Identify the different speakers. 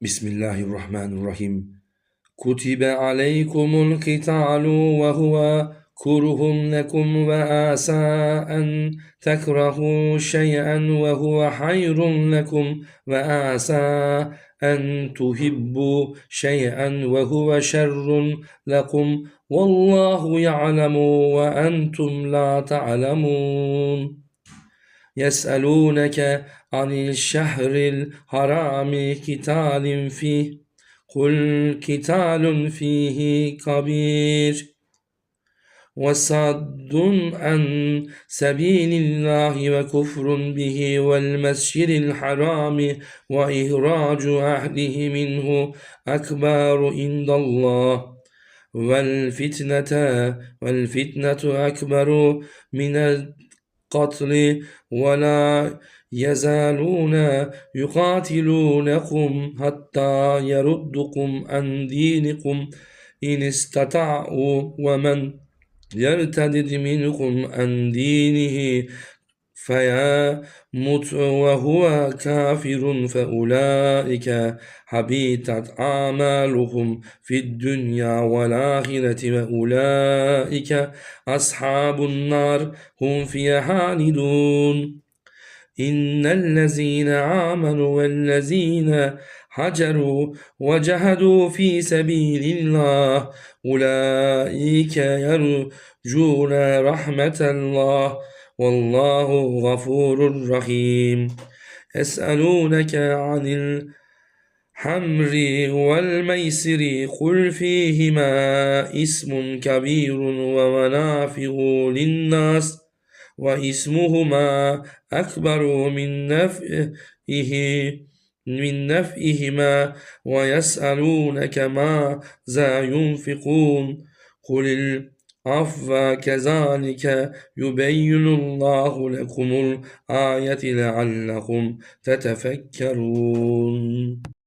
Speaker 1: بسم الله الرحمن الرحيم. كتب عليكم القتال وهو كره لكم وعسى أن تكرهوا شيئا وهو خير لكم وعسى أن تحبوا شيئا وهو شر لكم والله يعلم وأنتم لا تعلمون. يسألونك عن الشهر الحرام قتال فيه قل قتال فيه كبير وصد عن سبيل الله وكفر به والمسجد الحرام وإخراج أهله منه أكبر عند الله والفتنة أكبر من القتل ولا يزالون يقاتلونكم حتى يردكم عن دينكم إن استطاعوا ومن يرتد منكم عن دينه فيمت وهو كافر فأولئك حبطت أعمالهم في الدنيا والآخرة وأولئك أصحاب النار هم فيها خالدون. إن الذين آمنوا والذين هاجروا وجاهدوا في سبيل الله أولئك يرجون رحمة الله والله غفور رحيم. يسألونك عن الخمر والميسر قل فيهما اسم كبير ومنافع للناس واسمهما أكبر من نفعهما ويسألونك ماذا ينفقون قل العفو كذلك يبين الله لكم الآية لعلكم تتفكرون.